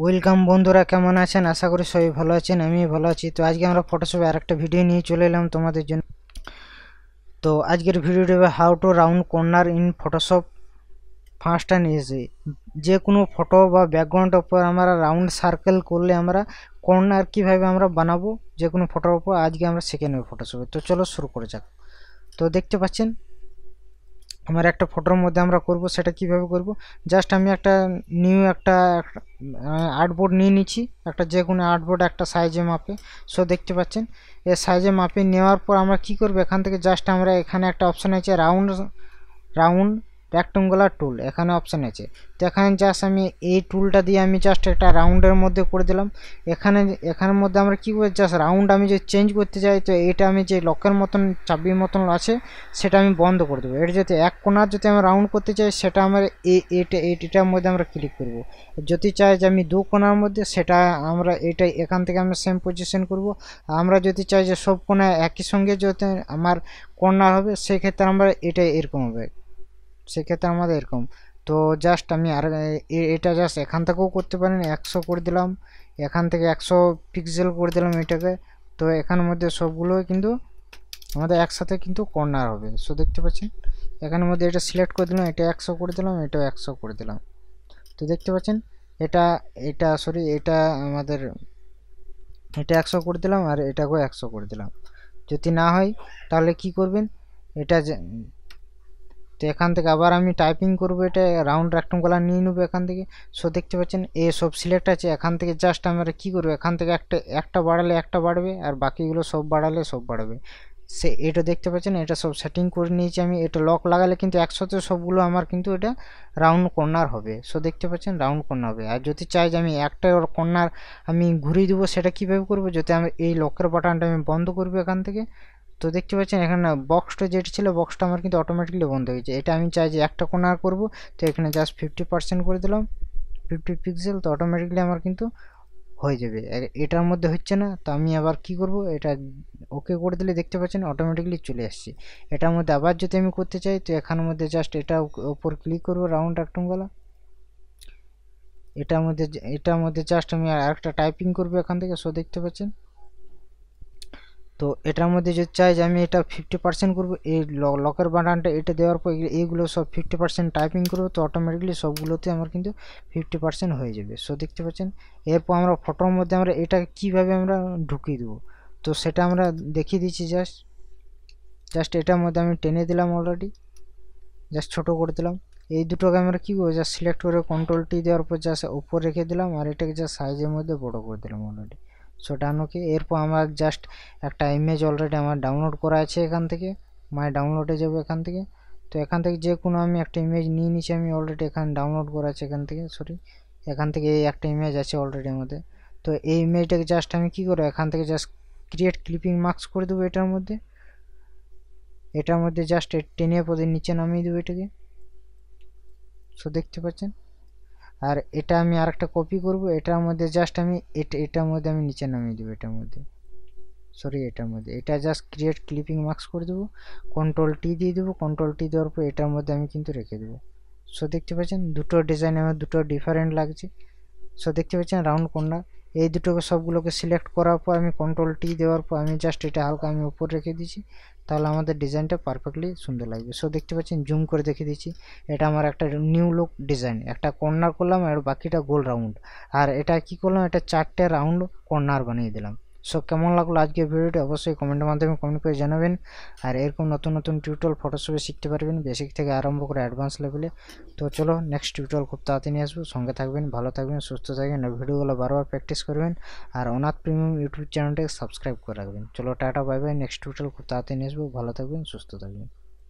Welcome বন্ধুরা, কেমন আছেন? আশা করি সবাই ভালো আছেন। আমি ভালো আছি। তো আজকে আমরা ফটোশপে আরেকটা ভিডিও নিয়ে চলে এলাম তোমাদের জন্য। তো আজকের ভিডিওটি হবে how to round corner in Photoshop first and easy. যে কোনো ফটো বা ব্যাকগ্রাউন্ডের উপর আমরা রাউন্ড সার্কেল করলে আমরা কর্নার কিভাবে আমরা বানাবো যে কোনো ফটোর উপর আজকে আমরা শিখে নেব ফটোশপে। তো চলো শুরু করে যাক। তো দেখতে পাচ্ছেন আমার একটা ফটোর মধ্যে আমরা করব, সেটা কিভাবে করব। জাস্ট আমি একটা নিউ একটা আর্টবোর্ড নিয়ে নিচ্ছি, একটা যে কোনো আর্টবোর্ড একটা সাইজে মাপে। সো দেখতে পাচ্ছেন এই সাইজে মাপে নেওয়ার পর আমরা কি করব, এখান থেকে জাস্ট আমরা এখানে একটা অপশান আছে রাউন্ড রাউন্ড রেক্টেঙ্গুলার টুল, এখানে অপশান আছে। তো এখানে জাস্ট আমি এই টুলটা দিয়ে আমি জাস্ট একটা রাউন্ডের মধ্যে করে দিলাম। এখানের মধ্যে আমরা কী করবো, জাস্ট রাউন্ড আমি যে চেঞ্জ করতে চাই, তো এটা আমি যে লকের মতন চাবির মতন আছে সেটা আমি বন্ধ করে দেবো। এটা যদি এক কোণার যদি আমি রাউন্ড করতে চাই, সেটা আমার এটার মধ্যে আমরা ক্লিক করব। যদি চাই যে আমি দু কোণার মধ্যে, সেটা আমরা এখান থেকে আমরা সেম পজিশন করব। আমরা যদি চাই যে সব কোণা একই সঙ্গে যদি আমার কর্নার হবে, সেক্ষেত্রে আমরা এটা এরকম হবে, সেক্ষেত্রে আমাদের এরকম। তো জাস্ট আমি আর এটা জাস্ট এখান থেকেও করতে পারেন, 100 করে দিলাম, এখান থেকে 100 পিক্সেল করে দিলাম এটাকে। তো এখানের মধ্যে সবগুলোই কিন্তু আমাদের একসাথে কিন্তু কর্নার হবে। সো দেখতে পাচ্ছেন এখানের মধ্যে এটা সিলেক্ট করে দিলাম, এটা 100 করে দিলাম, এটাও 100 করে দিলাম। তো দেখতে পাচ্ছেন এটা এটা সরি এটা আমাদের এটা 100 করে দিলাম আর এটাকেও 100 করে দিলাম। যদি না হয় তাহলে কি করবেন, এটা তো এখান থেকে আবার আমি টাইপিং করব, এটা রাউন্ড রেক্টেঙ্গুলার নিয়ে নেবো এখান থেকে। সো দেখতে পাচ্ছেন এ সব সিলেক্ট আছে, এখান থেকে জাস্ট আমরা কি করবো, এখান থেকে একটা বাড়ালে একটা বাড়বে আর বাকিগুলো সব বাড়ালে সব বাড়বে। এটা দেখতে পাচ্ছেন এটা সব সেটিং করে নিয়েছি আমি। এটা লক লাগালে কিন্তু একসাথে সবগুলো আমার কিন্তু এটা রাউন্ড কর্নার হবে। সো দেখতে পাচ্ছেন রাউন্ড কর্নার হবে। আর যদি চাই যে আমি একটা কর্নার আমি ঘুরিয়ে দেবো, সেটা কীভাবে করবো, যদি আমি এই লকের বাটনটা আমি বন্ধ করবো এখান থেকে। তো দেখতে পাচ্ছেন এখানে বক্সটা যেটা ছিল, বক্সটা আমার কিন্তু অটোমেটিকলি বন্ধ হয়ে গেছে। এটা আমি চাই যে একটা কর্নার করব, তো এখানে জাস্ট 50% করে দিলাম, 50 পিক্সেল, তো অটোমেটিকলি আমার কিন্তু হয়ে যাবে। এটার মধ্যে হচ্ছে না, তো আমি আবার কি করব, এটা ওকে করে দিলে দেখতে পাচ্ছেন অটোমেটিকলি চলে আসছে। এটার মধ্যে আবার যদি আমি করতে চাই, তো এখানের মধ্যে জাস্ট এটা উপর ক্লিক করব রাউন্ড রেক্টেঙ্গুলার, এটার মধ্যে জাস্ট আমি আরেকটা টাইপিং করব এখান থেকে। সো দেখতে পাচ্ছেন তো এটার মধ্যে যদি চাই যে আমি এটা 50% করবো, এই লকের বাটনটা এটা দেওয়ার পর এইগুলো সব 50% টাইপিং করবো, তো অটোমেটিকলি সবগুলোতে আমার কিন্তু 50% হয়ে যাবে। সো দেখতে পাচ্ছেন এরপর আমরা ফটোর মধ্যে আমরা এটা কিভাবে আমরা ঢুকিয়ে দেবো, তো সেটা আমরা দেখিয়ে দিচ্ছি। জাস্ট এটার মধ্যে আমি টেনে দিলাম, অলরেডি জাস্ট ছোটো করে দিলাম। এই দুটোকে আমরা কী করবো, জাস্ট সিলেক্ট করে কন্ট্রোল-T দেওয়ার পর জাস্ট উপর রেখে দিলাম আর এটাকে জাস্ট সাইজের মধ্যে বড়ো করে দিলাম অলরেডি। সো ডান ওকে। এরপর আমার জাস্ট একটা ইমেজ অলরেডি আমার ডাউনলোড করা আছে, এখান থেকে মাই ডাউনলোডে যাবো এখান থেকে। তো এখান থেকে যে কোনো আমি একটা ইমেজ নিয়ে নিচ্ছি, আমি অলরেডি এখানে ডাউনলোড করা আছে এখান থেকে, এখান থেকে এই একটা ইমেজ আছে অলরেডি আমাদের। তো এই ইমেজটাকে জাস্ট আমি কী করবো, এখান থেকে জাস্ট ক্রিয়েট ক্লিপিং মার্কস করে দেবো এটার মধ্যে জাস্ট টেনে পদের নিচে নামিয়ে দেবো এটাকে। সো দেখতে পাচ্ছেন আর এটা আমি আরেকটা কপি করব, এটার মধ্যে জাস্ট আমি এটার মধ্যে আমি নিচে নামিয়ে দেবো, এটার মধ্যে এটা জাস্ট ক্রিয়েট ক্লিপিং মার্কস করে দেবো, কন্ট্রোল-T দিয়ে দেবো। কন্ট্রোল-T দেওয়ার পর এটার মধ্যে আমি কিন্তু রেখে দেবো। সো দেখতে পাচ্ছেন দুটো ডিজাইন আমার দুটো ডিফারেন্ট লাগছে। সো দেখতে পাচ্ছেন রাউন্ড কর্নার, এই দুটোকে সবগুলোকে সিলেক্ট করার পর আমি কন্ট্রোল-T দেওয়ার পর আমি জাস্ট এটা হালকা আমি উপর রেখে দিচ্ছি, তাহলে আমাদের ডিজাইনটা পারফেক্টলি সুন্দর লাগবে। সো দেখতে পাচ্ছেন জুম করে দেখিয়ে দিচ্ছি, এটা আমার একটা নিউ লুক ডিজাইন, একটা কর্নার করলাম আর বাকিটা গোল রাউন্ড, আর এটা কি করলাম, এটা 4টে রাউন্ড কর্নার বানিয়ে দিলাম। সো কেমন লাগলো আজকের ভিডিওটি অবশ্যই কমেন্টের মাধ্যমে কমেন্ট করে জানাবেন। আর এরকম নতুন নতুন টিউটোরিয়াল ফটোশপে শিখতে পারবেন, বেসিক থেকে আরম্ভ করে অ্যাডভান্স লেভেলে। তো চলো নেক্সট টিউটোরিয়াল খুব তাড়াতাড়ি নিয়ে আসবো। সঙ্গে থাকবেন, ভালো থাকবেন, সুস্থ থাকবেন আর ভিডিওগুলো বারবার প্র্যাকটিস করবেন। আর অনাথ প্রিমিয়াম ইউটিউব চ্যানেলটাকে সাবস্ক্রাইব করে রাখবেন। চলো tata, bye bye. Next tutorial খুব তাড়াতাড়ি নিয়ে আসবো। ভালো থাকবেন, সুস্থ থাকবেন।